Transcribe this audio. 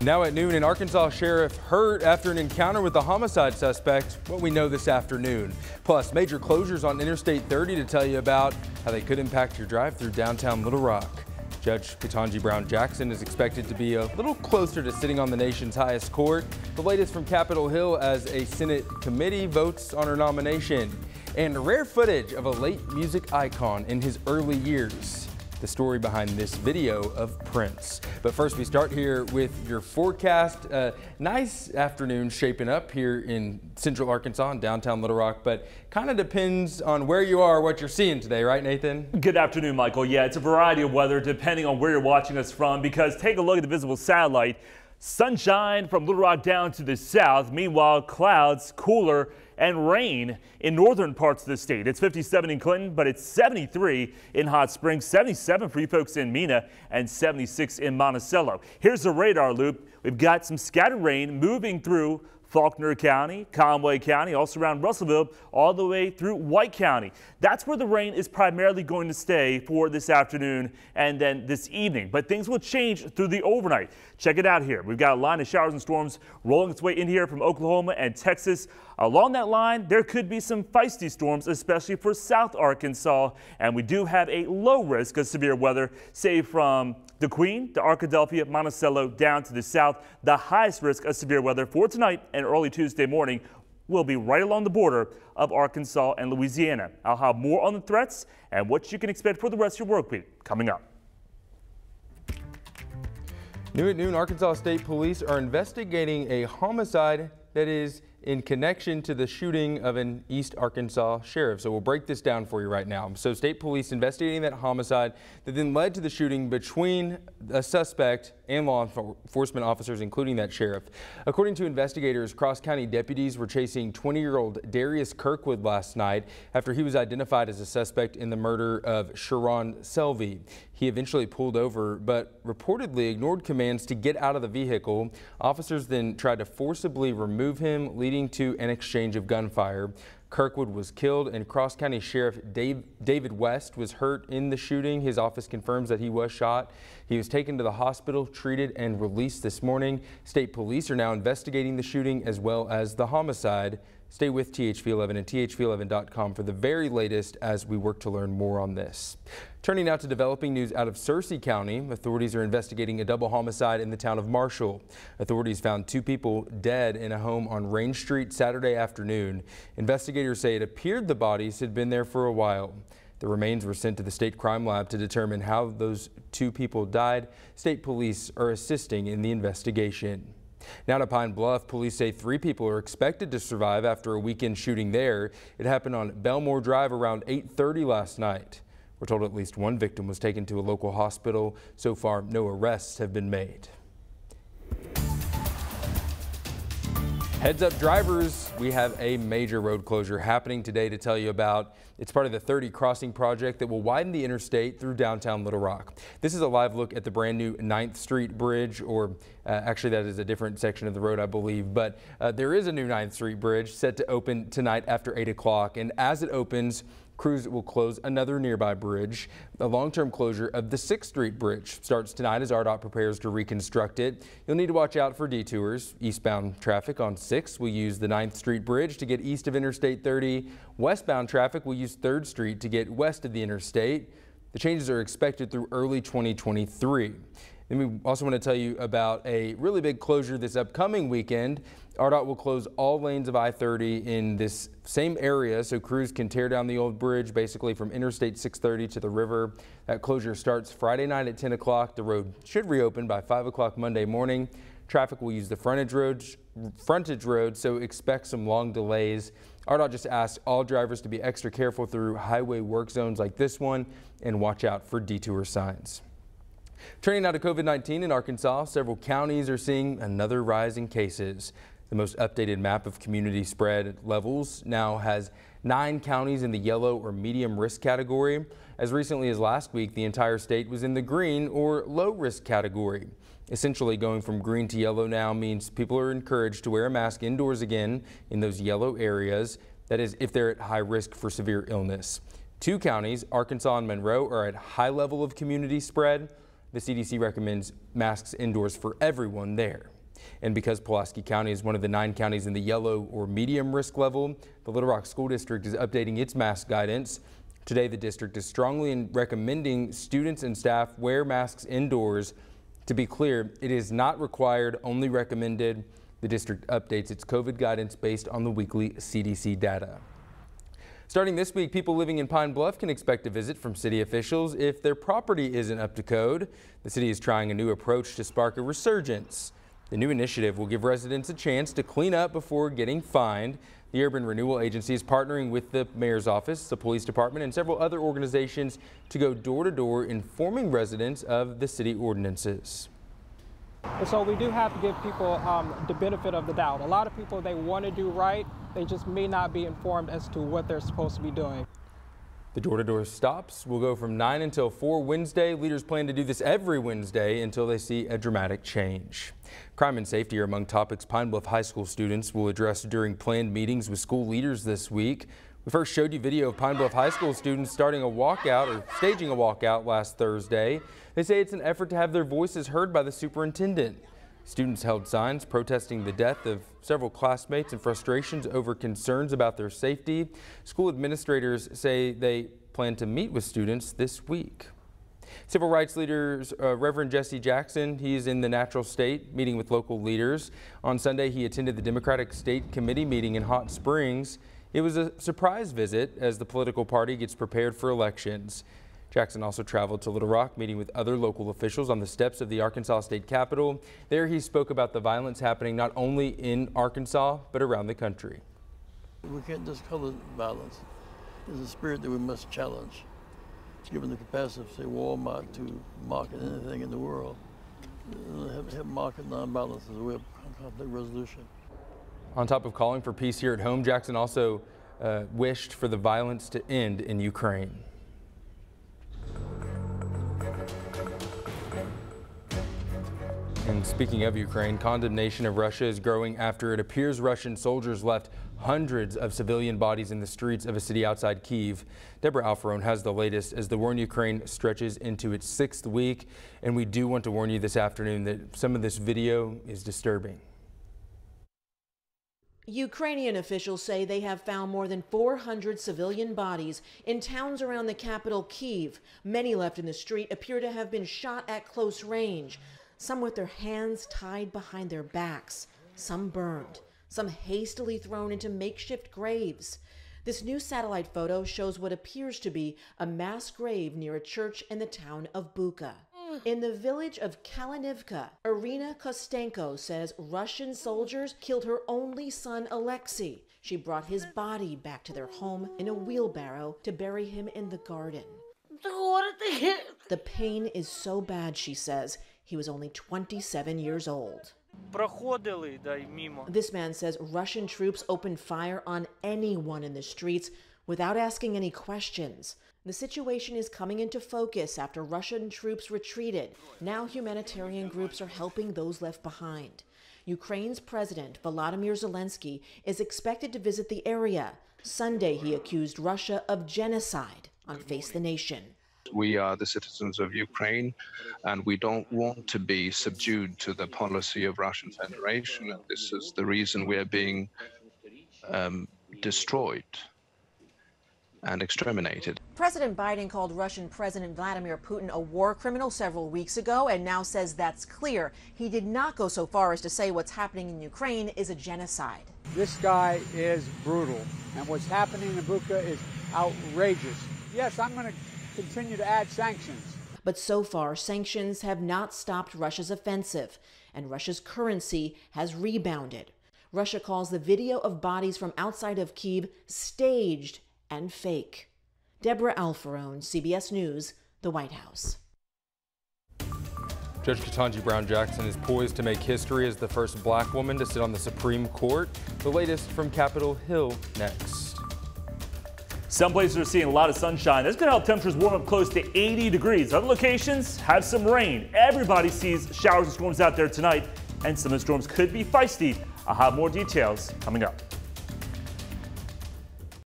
Now at noon, an Arkansas sheriff hurt after an encounter with a homicide suspect. What we know this afternoon. Plus, major closures on Interstate 30 to tell you about how they could impact your drive through downtown Little Rock. Judge Ketanji Brown Jackson is expected to be a little closer to sitting on the nation's highest court. The latest from Capitol Hill as a Senate committee votes on her nomination. And rare footage of a late music icon in his early years. The story behind this video of Prince. But first, we start here with your forecast. Nice afternoon shaping up here in central Arkansas and downtown Little Rock, but kind of depends on where you are, what you're seeing today, right, Nathan? Good afternoon, Michael. Yeah, it's a variety of weather depending on where you're watching us from, because take a look at the visible satellite. Sunshine from Little Rock down to the south. Meanwhile, clouds, cooler, and rain in northern parts of the state. It's 57 in Clinton, but it's 73 in Hot Springs, 77 for you folks in Mena, and 76 in Monticello. Here's the radar loop. We've got some scattered rain moving through Faulkner County, Conway County, also around Russellville, all the way through White County. That's where the rain is primarily going to stay for this afternoon and then this evening. But things will change through the overnight. Check it out here. We've got a line of showers and storms rolling its way in here from Oklahoma and Texas. Along that line, there could be some feisty storms, especially for South Arkansas. And we do have a low risk of severe weather, say from the Queen to Arkadelphia, Monticello, down to the south. The highest risk of severe weather for tonight and early Tuesday morning will be right along the border of Arkansas and Louisiana. I'll have more on the threats and what you can expect for the rest of your work week coming up. New at noon, Arkansas State Police are investigating a homicide that is in connection to the shooting of an East Arkansas sheriff. So we'll break this down for you right now. So state police investigating that homicide that then led to the shooting between a suspect and law enforcement officers, including that sheriff. According to investigators, cross-county deputies were chasing 20-year-old Darius Kirkwood last night after he was identified as a suspect in the murder of Sharon Selvey. He eventually pulled over, but reportedly ignored commands to get out of the vehicle. Officers then tried to forcibly remove him, leading to an exchange of gunfire. Kirkwood was killed, and Cross-County Sheriff David West was hurt in the shooting. His office confirms that he was shot. He was taken to the hospital, treated, and released this morning. State police are now investigating the shooting as well as the homicide. Stay with THV11 and thv-at-noon.com for the very latest as we work to learn more on this. Turning now to developing news out of Searcy County, authorities are investigating a double homicide in the town of Marshall. Authorities found two people dead in a home on Range Street Saturday afternoon. Investigators say it appeared the bodies had been there for a while. The remains were sent to the state crime lab to determine how those two people died. State police are assisting in the investigation. Now to Pine Bluff, police say 3 people are expected to survive after a weekend shooting there. It happened on Belmore Drive around 8:30 last night. We're told at least 1 victim was taken to a local hospital. So far, no arrests have been made. Heads up drivers, we have a major road closure happening today to tell you about. It's part of the 30 crossing project that will widen the interstate through downtown Little Rock. This is a live look at the brand new 9th Street Bridge, or actually that is a different section of the road, I believe. But there is a new 9th Street Bridge set to open tonight after 8 o'clock. And as it opens, crews will close another nearby bridge. The long-term closure of the 6th Street Bridge starts tonight as RDOT prepares to reconstruct it. You'll need to watch out for detours. Eastbound traffic on 6th will use the 9th Street Bridge to get east of Interstate 30. Westbound traffic will use 3rd Street to get west of the interstate. The changes are expected through early 2023. Then we also want to tell you about a really big closure this upcoming weekend. RDOT will close all lanes of I-30 in this same area so crews can tear down the old bridge basically from Interstate 630 to the river. That closure starts Friday night at 10 o'clock. The road should reopen by 5 o'clock Monday morning. Traffic will use the frontage road, so expect some long delays. RDOT just asks all drivers to be extra careful through highway work zones like this one and watch out for detour signs. Turning now to COVID-19 in Arkansas, several counties are seeing another rise in cases. The most updated map of community spread levels now has 9 counties in the yellow or medium risk category. As recently as last week, the entire state was in the green or low risk category. Essentially, going from green to yellow now means people are encouraged to wear a mask indoors again in those yellow areas. That is, if they're at high risk for severe illness. 2 counties, Arkansas and Monroe, are at high level of community spread. The CDC recommends masks indoors for everyone there. And because Pulaski County is one of the 9 counties in the yellow or medium risk level, the Little Rock School District is updating its mask guidance. Today, the district is strongly recommending students and staff wear masks indoors. To be clear, it is not required, only recommended. The district updates its COVID guidance based on the weekly CDC data. Starting this week, people living in Pine Bluff can expect a visit from city officials if their property isn't up to code. The city is trying a new approach to spark a resurgence. The new initiative will give residents a chance to clean up before getting fined. The Urban Renewal Agency is partnering with the mayor's office, the police department, and several other organizations to go door to door informing residents of the city ordinances. And so we do have to give people the benefit of the doubt. A lot of people, they want to do right, they just may not be informed as to what they're supposed to be doing. The door-to-door stops will go from 9 until 4 Wednesday. Leaders plan to do this every Wednesday until they see a dramatic change. Crime and safety are among topics Pine Bluff High School students will address during planned meetings with school leaders this week. We first showed you video of Pine Bluff High School students staging a walkout last Thursday. They say it's an effort to have their voices heard by the superintendent. Students held signs protesting the death of several classmates and frustrations over concerns about their safety. School administrators say they plan to meet with students this week. Civil rights leaders, Reverend Jesse Jackson, he is in the Natural State meeting with local leaders. On Sunday, he attended the Democratic State Committee meeting in Hot Springs. It was a surprise visit as the political party gets prepared for elections. Jackson also traveled to Little Rock, meeting with other local officials on the steps of the Arkansas State Capitol. There he spoke about the violence happening not only in Arkansas, but around the country. We can't just call it violence. It's a spirit that we must challenge. Given the capacity of, say, Walmart to market anything in the world, have market nonviolence as a way of conflict resolution. On top of calling for peace here at home, Jackson also wished for the violence to end in Ukraine. And speaking of Ukraine, condemnation of Russia is growing after it appears Russian soldiers left hundreds of civilian bodies in the streets of a city outside Kyiv. Deborah Alfarone has the latest as the war in Ukraine stretches into its 6th week. And we do want to warn you this afternoon that some of this video is disturbing. Ukrainian officials say they have found more than 400 civilian bodies in towns around the capital, Kyiv. Many left in the street appear to have been shot at close range. Some with their hands tied behind their backs, some burned, some hastily thrown into makeshift graves. This new satellite photo shows what appears to be a mass grave near a church in the town of Bucha. In the village of Kalinivka, Irina Kostenko says Russian soldiers killed her only son, Alexei. She brought his body back to their home in a wheelbarrow to bury him in the garden. The pain is so bad, she says. He was only 27 years old. This man says Russian troops opened fire on anyone in the streets without asking any questions. The situation is coming into focus after Russian troops retreated. Now humanitarian groups are helping those left behind. Ukraine's President Volodymyr Zelensky is expected to visit the area. Sunday, he accused Russia of genocide on Face the Nation. We are the citizens of Ukraine, and we don't want to be subdued to the policy of Russian Federation. And this is the reason we are being destroyed and exterminated. President Biden called Russian President Vladimir Putin a war criminal several weeks ago and now says that's clear. He did not go so far as to say what's happening in Ukraine is a genocide. This guy is brutal, and what's happening in Bucha is outrageous. Yes, I'm going to continue to add sanctions. But so far, sanctions have not stopped Russia's offensive, and Russia's currency has rebounded. Russia calls the video of bodies from outside of Kyiv staged and fake. Deborah Alfarone, CBS News, the White House. Judge Ketanji Brown Jackson is poised to make history as the first black woman to sit on the Supreme Court. The latest from Capitol Hill next. Some places are seeing a lot of sunshine. That's going to help temperatures warm up close to 80 degrees. Other locations have some rain. Everybody sees showers and storms out there tonight, and some of the storms could be feisty. I'll have more details coming up.